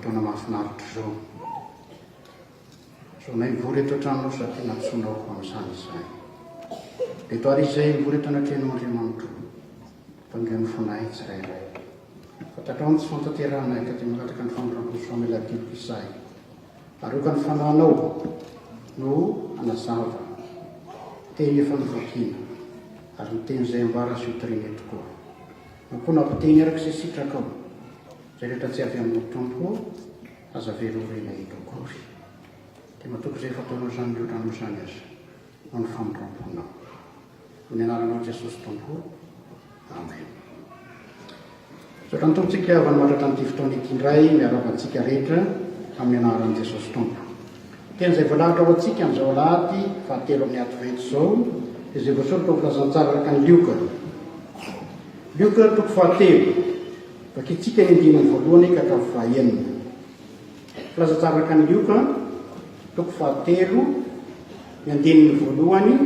fotoana mahafinaritra zao. So nay mivory eto an-trano sa tena tsonaoko amin'izany izay. Reto ary izay mivory eto anatrehan'Andriamanitra mpangian'ny fonay tsirairay. Fatatrao tsy fantateranay ka dia mangataka ny famindrampo sy famelan-keloka izay. Arioka ny fananao no anazava teny efa nivakiana ary ny teny izay ambara sy hotoriana tokoa. No koa nampiteny araka izay sitraka ao izay rehetra tsy avy amin'ny tompo aza velorena itokory. Dia matoky izay fataonao izany lotrano izany aza no ny famindramponao. Ny anaranao Jesosy tompo. Amen. So raha nitompitsika avy ny matratra n'ity fotoana ity indray miaravantsika rehetra amin'ny anaran'i Jesosy tompo. Tena izay voalahatra ao antsika amin'izao alahady fahatelo amin'ny advent zao izay voasoratra ho filazantsara araka ny Lioka. Lioka toko fahatelo. Vakitsika ny andininy voalohany ka hatramin'ny fahaenina. Filazantsara araka ny Lioka toko fahatelo ny andininy voalohany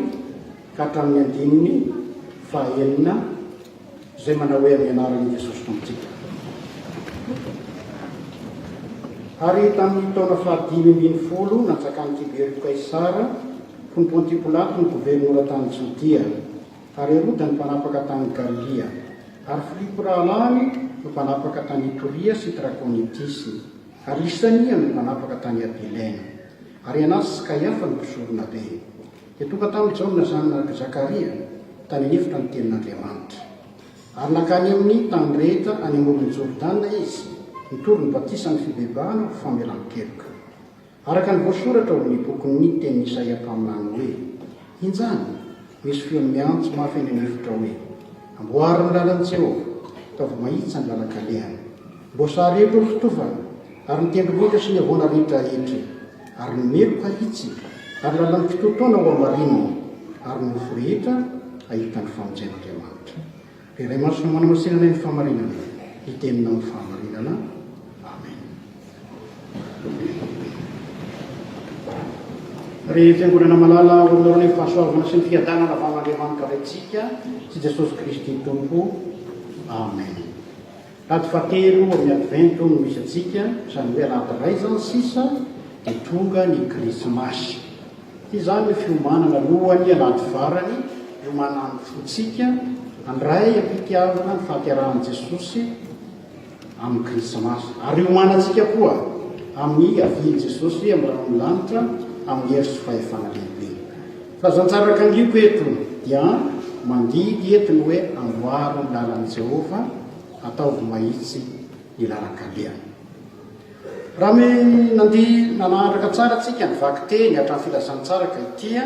ka hatramin'ny andininy fahaenina izay manao hoe amin'ny anaran'i Jesosy tompontsika. Ary tamin'ny taona fahadimy ambin'ny folo natsakan'i Tiberio Kaisara fony Ponty Pilato ny gouvernoura tany Jodia ary Herode ny mpanapaka tany Gallia ary Filipo Rahalany no mpanapaka tany Itoria sy Trakonitisy ary Lisania no mpanapaka tany Abilena ary Anasy sy Kaiafa no mpisorona be. Dia tonga tamin'ny Jaona zanaka Zakaria tany anefitra ny tenin'Andriamanitra ary nakany amin'ny tany rehetra any amoron'ny Jordana izy nitory ny batisa ny fibebahana ho famelan-keloka. Araka ny voasoratra ao amin'ny bokin'ny teny Isaia mpaminany hoe injany misy feony miantso mafy eny anefitra hoe amboary ny lalan'i Jehova ataovy mahitsy ny lalan-kalehany. Mboasary elo fitofana ary ny tendrombohitra sy ny avoana rehetra etra ary ny meloka hitsy ary lalan'ny fitotoana ho amarinina ary ny nofo rehetra ahitany famonjen'Andriamanitra. Dia iray masona manamasinana ny famarinana hitenina amin'ny famarinana. Ry fiangonana malala olona ny fahasoavana sy ny fiadanana avy amin'Andriamanitra raitsika sy Jesosy Kristy tompo. Amen. Lahady fahatelo amin'ny advento no misy atsika izany hoe lahady ray zany sisa dia tonga ny krismasy. Ty zany ny fiomanana lohany lahady farany iomanany fotsika andray ampitiavana ny fahaterahany Jesosy amin'ny krismasy ary iomanantsika koa amin'ny avian'i Jesosy amin'ny rano lanitra amin'ny hery sy fahefana lehibe. Filazantsara araka ny Lioka eto dia mandidy etiny hoe amboary ny lalan'i Jehova ataovy mahitsy ny lalan-kalehany. Raha nanaraka tsara tsika nivaky teny hatramin'ny filazantsara ka itya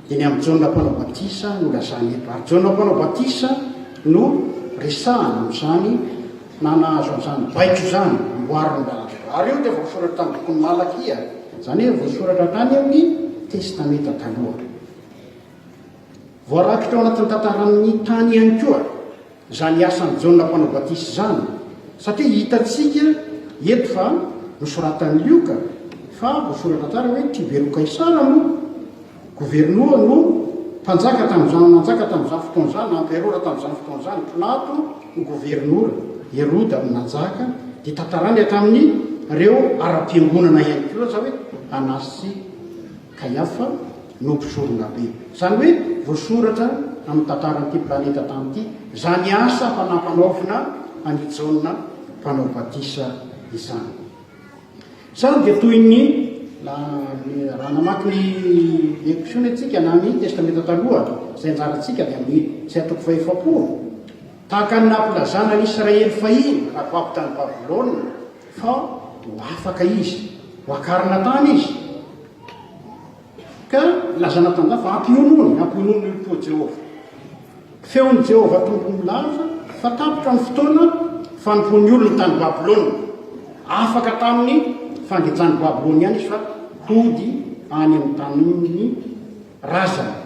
dia ny amin'ny Jaona mpanao batisa no lazany eto ary Jaona mpanao batisa no resahana amin'izany na nahazo amin'izany baiko izany amboary ny lalan'i Jehova. Ary io dia voasoratra tamin'ny bokin'ny Malakia izany hoe voasoratra tany amin'ny testamenta taloha. Voarakitra ao anatin'ny tantaran'ny tany ihany koa izany asan'ny Jaona mpanao batisa izany satria hitantsika eto fa nosoratan'ny Lioka fa voasoratra tsara hoe Tiberio Kaisara no gouvernoura no mpanjaka tamin'izany nanjaka tamin'izany fotoana izany emperora tamin'izany fotoana izany. Pilato no gouvernoura, Herode no nanjaka dia tantarany hatramin'ny reo ara-piangonana ihany koa za hoe Anasy sy Kaiafa no mpisorona be. Izany hoe voasoratra amin'ny tantaran'ity planeta tamin'ity izany asa mpanam-panaovina any Jaona mpanao batisa izany. Izany dia toy ny raha namaky ny episiony atsika na ny testamenta taloha izay anjarantsika dia amin'ny tsy atoko fahefapolo tahaka ny nampilazana ny Israely fahiny raha vapo tany Babilôna fa ho afaka izy ho akarina tany izy ka lazana tanda fa ampionony ilpo Jehova feon'ny Jehova tompo milaza fa tapitra ny fotoana fanompon'ny olony tany Babilôna afaka tamin'ny fangitsany Babilôna ihany izy fa hody any amin'ny tanyny razana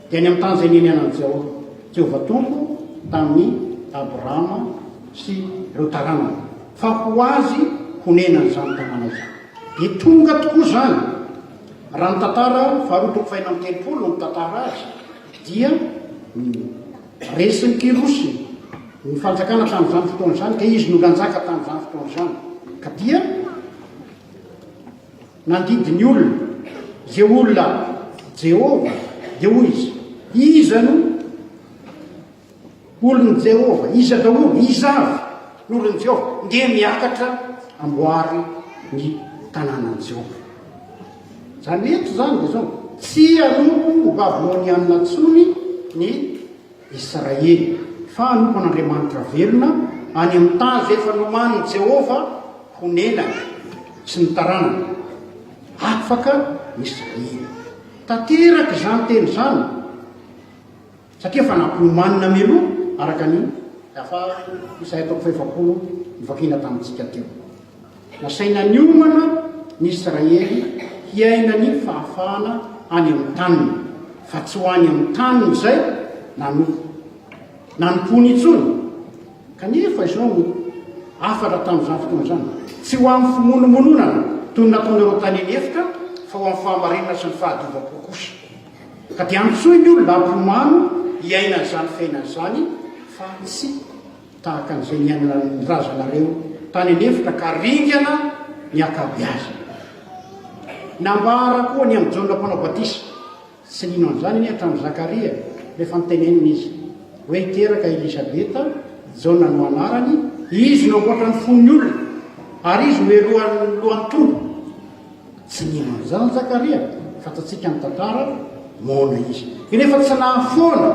dia any amin'ny tany izay nienenan'i Jehova tompo tamin'ny Abrahama sy ireo taranany fa ho azy honenany izany tanàna izany. Dia tonga tokoa izany raha ny tantara faharoa toko fahaenina amby telopolo no mitantara azy dia resin'ny Kirosy ny fanjakana tamin'izany fotoana izany ka izy no nanjaka tamin'izany fotoana izany ka dia nandidy ny olona ze olona Jehova dia hoy izy iza no olony Jehova iza daholo izavy n'olony Jehova ndia miakatra amboary ny tanànan Jehova. Zany eto zany dia zao tsy anompo babylonianina ntsony ny Israely fa anompo an'Andriamanitra velona any amin'ny tany zay efa nomaniny Jehova honenany sy ny taranany afaka Israely. Tanteraka izany teny zany satria fa nampihomanina meloa araka ny afa Isaia 7 nivakina tamintsika teo. Nasaina niomana ny Israely hiaina ny fahafahana any amin'ny taniny fa tsy ho any amin'ny taniny zay nanompoany intsony kanefa izao afatra tamin'izany fotoana zany tsy ho amin'ny fimonomononana toy ny nataon'ireo tany efitra fa ho amin'ny fahamarinana sy ny fahadiova-po kosa ka dia antsoy ny olona ampomano hiaina n'izany fiainana zany fa tsy tahaka an'izay niainana ny razanareo tany anefitra ka ringana ny akabeaza. Nambara koa ny amin'ny Jona mpanao batisa sy nino an'izany ny hatramin'ny Zakaria rehefa nitenenina izy hoe hiteraka Elisabeta Jona no anarany izy no ankoatra ny fon'ny olona ary izy hoe lohan'ny tompo tsy nino an'izany Zakaria fatatsika ny tantara mona izy nefa tsy nahafoana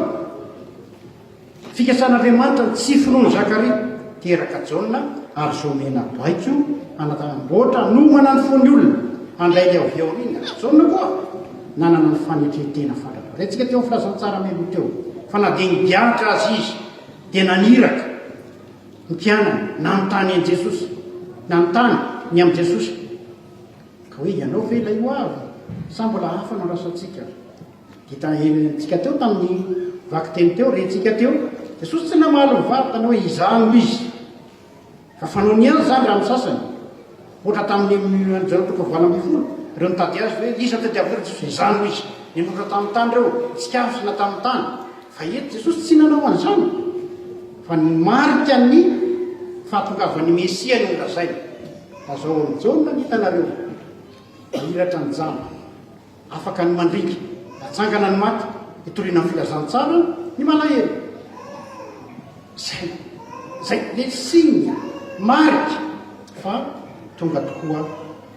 fikasan'Andriamanitra ny tsy finoany Zakaria teraka Jona ary zao mena baiko anatamboatra nomana ny fon'ny olona andray le avy aoriana. Jona koa nanana ny fanetretena fandraka retsika teo filazantsara melo teo fa na dia nidianitra azy izy dia naniraka ny mpianany na mitany an Jesosy na mitany ny amin'ny Jesosy ka hoe ianao ve ilay ho avy sa mbola hafa nandrasantsika ditatsika teo tamin'ny vaky teny teo rentsika teo Jesosy tsy namaly mivatana hoe izano izy fa fanony any zany raha misasany ohatra tamin'ny anjara toko voalambyfolo reo nitady azy hoe isa tadiavira Jesosy izano izy ninotra tamin'ny tany reo tsy kafisina tamin'ny tany fa eto Jesosy tsy nanao an'izany fa nimarika ny fahatongavany Mesia ny olazay azao amin'izao hitanareo mahiratra ny jano afaka ny mandriky atsangana ny maty hitoriana ny filazantsara ny malahelo zay le signa marika fa tonga tokoa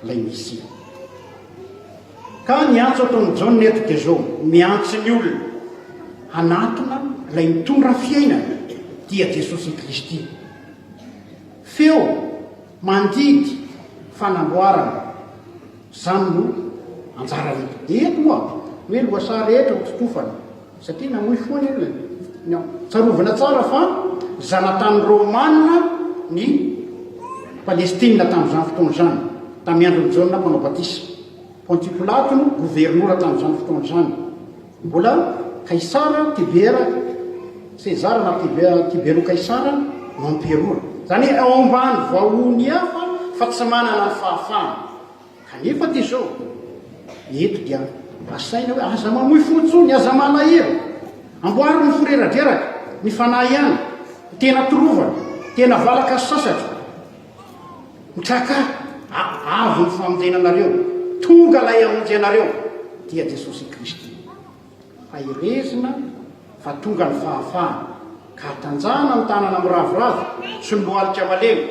lay Mesia. Ka niantso ataon'ny Jona eto dia zao miantso ny olona hanatona lay mitondra fiainana dia Jesosy Kristy feo mandidy fanamboarana zany no anjara eto moa hoe loasa rehetra ho totofana satria namoy foany olona tsarovana tsara fa zanatany Romanina ny Palestina tamin'izany fotoana zany tamin'ny andron'ny Jona mpanao batisa. Ponty Pilato no gouvernoura tamin'izany fotoana zany mbola Kaisara Tibera César na Tibero Kaisara no amperora zany hoe ao ambany vahony hafa fa tsy manana ny fahafahana kanefa ty zao eto dia asaina hoe aza mamoy fotsony aza malahelo amboary ny foreradraraka ny fanahy ihany tena torovana tena valaka sasatra mitraka avy ny famonjenanareo tonga lay amonjy anareo dia Jesosy Kristy fa irezina fa tonga ny fahafahana ka tanjana ny tanana miravoravo sy ny lohalika malemy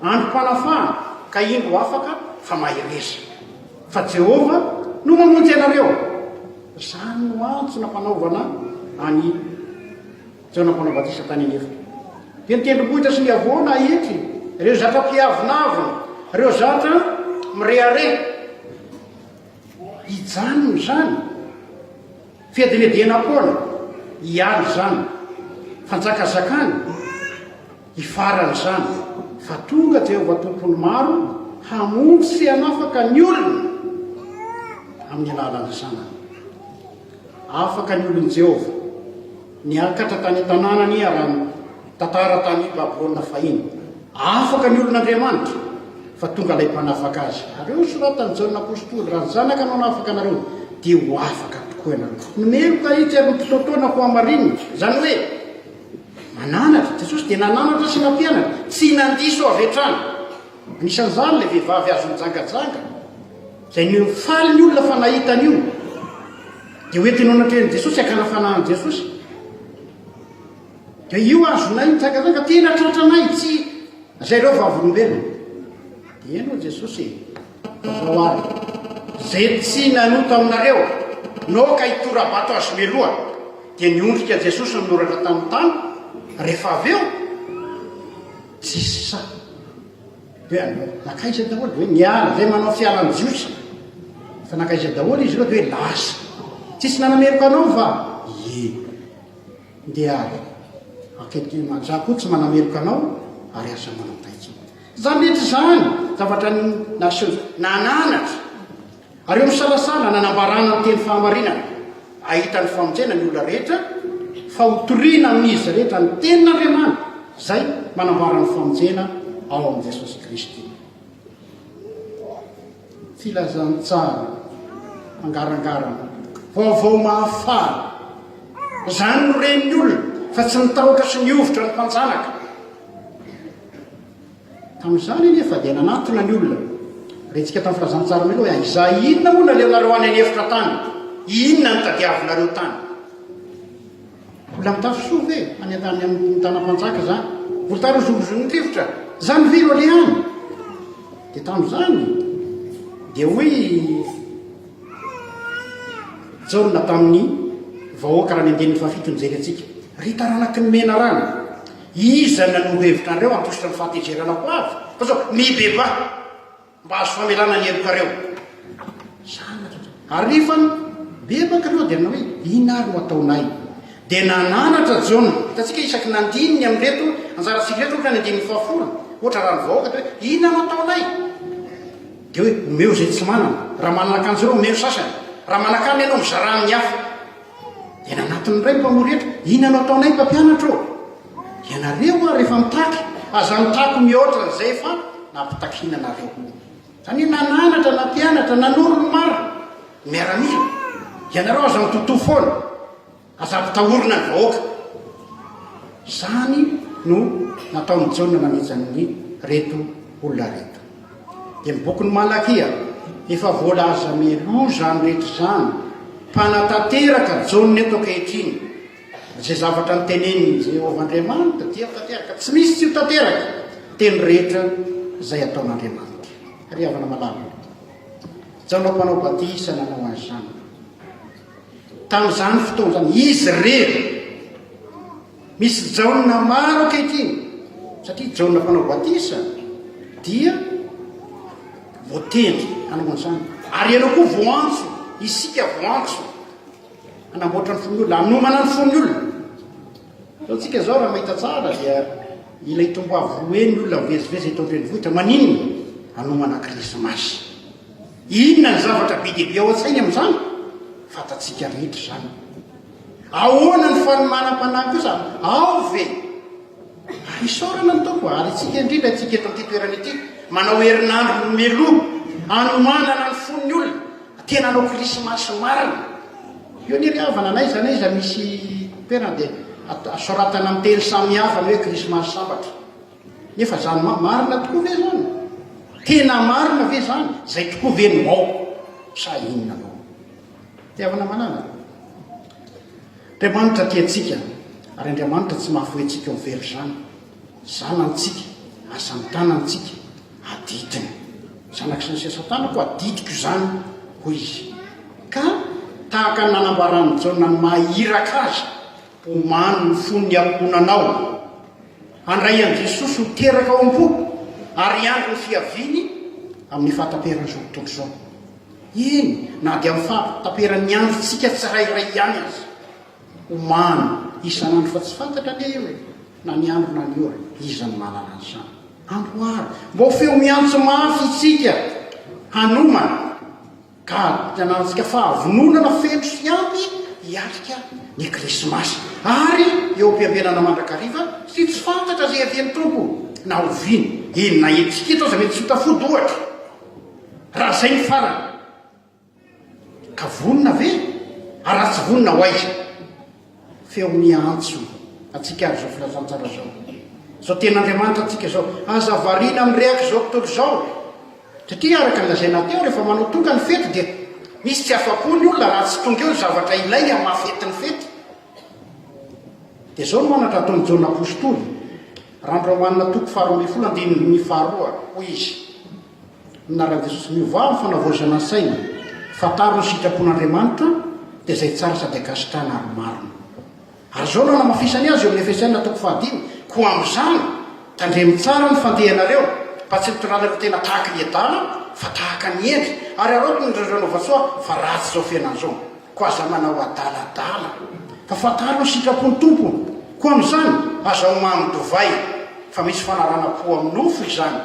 androm-panafahana ka indro afaka fa mahireza fa Jehova no mamonjy anareo zany no antso nampanaovana any Jona mpanao batisa tany anefitra dia nitendrombohitra sy ny avoana etry ireo zatra mpiavinavina ireo zatra mirehare hijanony zany fiadinydiana-poana hialy zany fanjakazakany hifarany zany fa tonga Jehova tompony maro hamonjy sy hanafaka ny olona amin'ny alalany zanany afaka ny olony Jehova niakatra tany tanànany raha tantara tany Babilôna fahiny afaka ny olon'Andriamanitra fa tonga lay mpanafaka azy areo soratany Jona apôstôly raha zanaka anao nafaka anareo dia ho afaka tokoa ianareo nomeloka itsy ary mpitotoana ho amarinina zany hoe mananatra Jesosy dia nananatra sy nampianatra tsy nandiso avy hatrany anisan'izany le vehivavy azo mijangajanga zay nifaly ny olona fa nahitan'io dia hoentinao natrehan' Jesosy akalafanahan' Jesosy dia io azonay mitsakazaka tena tratranay tsy zay reo vavolombelona dia enao Jesosy vao ary zay tsy nanoto aminareo noka hitorabato azo meloha dia niondrika Jesosy minoratra tamin'ny tany rehefa avy eo tsisy sa hoe nakaiza daholo hoe niala zay manao fialan jiosa fa nakaiza daholo izy ireo dia hoe lasa tsisy nanameriko anao va dia za koa tsy manameriko anao ary aza manao taitsy zany rehetra zany zavatra nananatra ary eo misalasala nanambarana ny teny fahamarinana ahita ny famonjena ny olona rehetra fa hotoriana amin'izy rehetra ny tenin'Andriamanitra zay manambara ny famonjena ao amin'i Jesosy Kristy. Filazantsara angarangarana vaovao mahafaly zany no ren'ny olona fa tsy nitahotra sy niovotra ny mpanjanaka tamin'izany nefa dia nanatona ny olona retsika tamin'ny filazantsara melo hoe izay inona moa naleonareo any anefitra tany inona ny tadiavinareo tany olona mitafisoa ve any antany amin'ny tanam-panjaka zany volotary zovozony rivotra zany velo ale any dia tamin'izany dia hoy jaona tamin'ny vahoaka raha ny andenin'ny fahafito ny jery atsika ritaranaky ny mena rano iza nano hevitra an'ireo antositra ny fahatezerana ko avy fa zao mibeba mba azo famelana ny helokareo ary nefa bebaka reo dia na hoe inary no ataonay dia nananatra jaona hitatsika isaky nandininy amin'reto anjaratsika reto ohatra ny andinin'ny fahafolo ohatra raha ny vahoaka dia hoe inona no ataonay dia hoe omeo zay tsy manana raha mananakanjy reo omeo sasany raha manakany ianao mizara amin'ny hafa dia nanatiny ray mpamoretra inona no ataonay mpampianatra o ianareo a rehefa mitaky aza mitako mihoatra zay fa nampitakihinanareo zany nananatra nampianatra nanorono maro miaramila ianareo aza mitoto foana aza mpitahorina ny vahoaka zany no nataony jaona nanetsan'ny reto olona reto dia miboky ny Malakia efa voalaza meloa zany rehetra zany mpanatanteraka jaona eto ankehitriny zay zavatra nyteneniny Jehovah'Andriamanitra dia tanteraka tsy misy tsy ho tanteraka teny rehetra zay ataon'Andriamanitra riavana malama jaona mpanao batisa nanao azy zany tamin'izany fotoana zany izy rery misy jaona maro ankehitriny satria jaona mpanao batisa dia voatendry anamon'izany ary ianao koa voantso isika voantso anamboatra ny fon'ny olona anomana ny fon'ny olona sao tsika zao raha mahita tsara dia ila hitomboavy roe ny olona mivezivezy eto an-drenivohitra maninona anomana krismasy inona ny zavatra be deaibe ao an-tsainy amin'izany fatatsika rehetra zany ahoana ny fanomanam-panahy kosa ao ve ary isaorana ny taoko ary tsika indrindra tsika eto amin'ity toerana ity manao herinandro melo anomanana ny fon'ny olona tena anao krismasy marina io ny riavana nay zany iza misy toerana dia asoratana amin'ny teny samihafa ny hoe krismasy sambatra nefa zany marina tokoa ve zany tena marina ve zany zay tokoa ve no ao sa inona anao tiavana manana Andriamanitra tiatsika ary Andriamanitra tsy mahafoentsika mivery zany zanantsika asantanantsika aditiny zanaky sy ny siasatanako aditiko zany hoy izy ka tahaka ny nanambarany jaona ny mahiraka azy omany ny fon'ny amponanao andray an' Jesosy ho teraka ao am-po ary andro ny fiaviany amin'ny fahataperany zao tontolo zao iny na dia amin'ny fahataperan'ny androtsika tsirairay ihany azy omany isan'andro fa tsy fantatra le io na ny andro na ny ora iza ny manana ny zany androary mba ho feo miantso mafy itsika hanomana ka nanantsika fahavononana fetro sy ampy hiatrika ny krismasy ary eo ampiambenana mandrakariva sy tsy fantatra zay avian'ny tompo na oviny inona etsika etao za mety tsy hotafody ohatra raha zay ny farana ka vonona ve ary raha tsy vonona ho aiza feo miantso atsika ary zao filazantsara zao zao ten'Andriamanitra atsika zao aza variana amin'ny rehaky zao tontolo zao satria araka nlazaina teo rehefa manao tonga ny fety dia misy tsy afapony olona raha tsy tonga eo ny zavatra ilay amahafety ny fety. dia zao no manatra ataony Jaona apôstôly randromanina toko 12:faharoa hoy izy minaran Jesosy miovà amin'ny fanavozana saina fataro ny sitrapon'Andriamanitra dia zay tsara sady akasitrana ary marina. Ary zao no namafisany azy eo amin'ny Efesiana toko 5 koa amin'izany tandremy tsara ny fandehanareo fa tsy mitondrana tena tahaka ny adala fa tahaka ny endry ary aroako ny ranovasoa fa ratsy zao fiainan'izao ko aza manao adaladala fa fataro ny sitrapon'ny tompony koa amin'izany aza omamy dovay fa misy fanarana-po amin'ny nofo izany.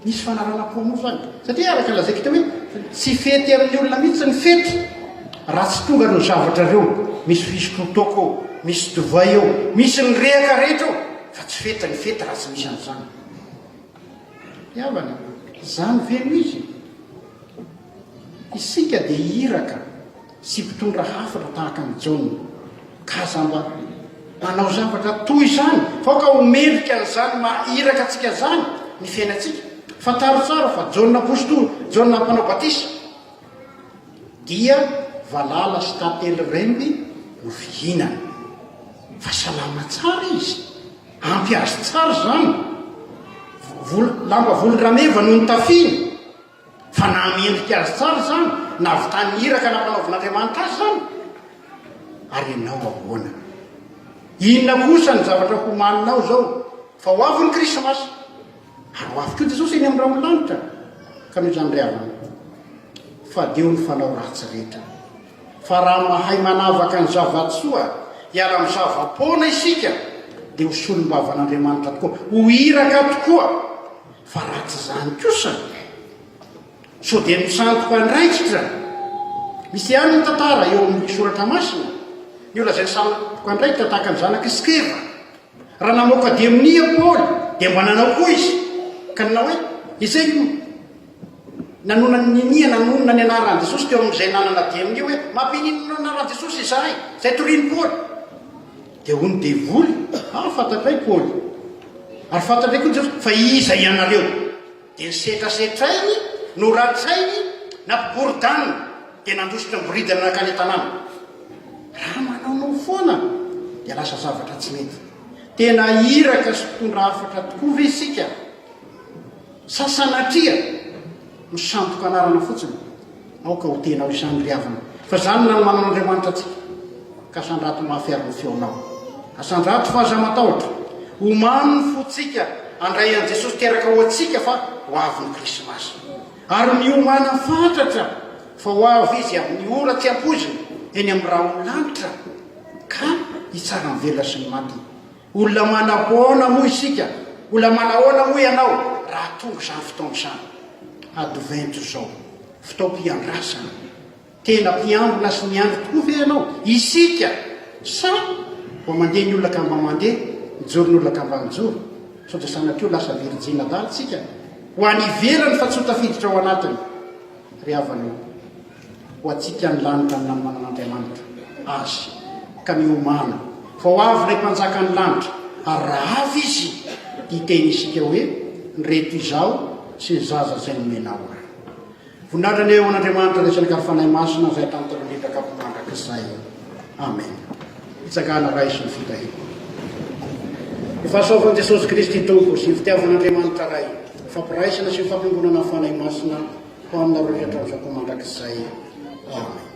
Misy fanarana-po amin'ny nofo zany satria araka lazaiko teo hoe tsy fety amin'ny olona mihitsy ny fety raha tsy tonga no zavatra reo misy fisotrotoko misy dovay eo misy ny rehaka rehetra eo fa tsy fety ny fety raha tsy misy an'izany. Iavana zany veno izy isika dia hiraka sy mpitondra hafatra tahaka ny Jaona ka zamba manao zavatra toy izany faoka homendrika an'izany mahiraka atsika zany ny fiainantsika. Fataro tsara fa Jaona apôstôly Jaona mpanao batisa dia valala sy tantely remby no fihinana fa salama tsara izy ampy azy tsara zany lamba volondrameva no nitafiny fa namendrika azy tsara zany navitany hiraka nampanaovan'Andriamanitra azy zany ary ianao ahoana inona kosa ny zavatra homaninao zao fa ho avy ny krismasy ary ho avy koa Jesosy eny amin'ny ramolanitra ka noho izany riavana fa deo ny fanao ratsy rehetra fa raha mahay manavaka ny zavatsoa hiala amin'ny zavapoana isika dia ho solombavan'Andriamanitra tokoa ho hiraka tokoa fa ratsy zany kosa so dia misandoka andraikitra. Misy ihany ny tantara eo amin'ny soratra masina ny olona zay misandoka andraikitra tahaka ny zanaky Skeva raha namoaka demonia Paoly dia mba nanao koa izy ka nanao hoe izay nanona nia nanonona ny anaran'i Jesosy teo amin'izay nanana demonia hoe mampininona anaran'i Jesosy izahay zay toriany Paoly dia hony devoly fantatray Paoly ary fantatray koa Jesosy fa iza ianareo dia nisetrasetrainy no ratsainy nampigorodanina dia nandositra ny boridana nakany an-tanàna. Raha manao no foana dia lasa zavatra tsy mety. Tena hiraka sy mpitondra hafatra tokoa ve isika sasanatria no sandoka anarana fotsiny aoka ho tenao izany riavana fa zany na ny manao Andriamanitra atsika ka sandrato mahafiary ny feonao asandrato fa aza matahotra omano ny fotsika andray an' Jesosy teraka ho atsika fa ho avy ny krismasy ary miomana fatratra fa ho avy izy amin'ny ora tsy ampoziny eny amin'ny ramolanitra ka hitsara mivela sy ny maty. Olona manapoana moa isika olona manahoana moa ianao raha tonga izany fotoana izany advento zao fotoam-piandrasana tena mpiambina sy miandry tokoa ve ianao isika sa ho mandeha ny olona ka mba mandeha mijoro ny olona ka mba mijoro sao dia sanatrio lasa virjina dalitsika ho anivelany fa tsy ho tafiditra ao anatiny ry avanao ho atsika ny lanitra ny namanan'Andriamanitra azy ka miomana fa ho avy ilay mpanjaka ny lanitra ary raha avy izy diteny isika hoe nyreto izao sy ny zaza zay nomenao ary voninahitra eo an'Andriamanitra resany karifanahy masina zay tantolonitra kapomandrak'izay amen. Hitsakana ray sy ny fitahina ny fahasoavan'i Jesosy Kristy Tompo sy ny fitiavan'Andriamanitra ray fampiraisana sy ny fampiangonana fanahy masina ho aminareo rehetra ny zakomandrak'izay amen.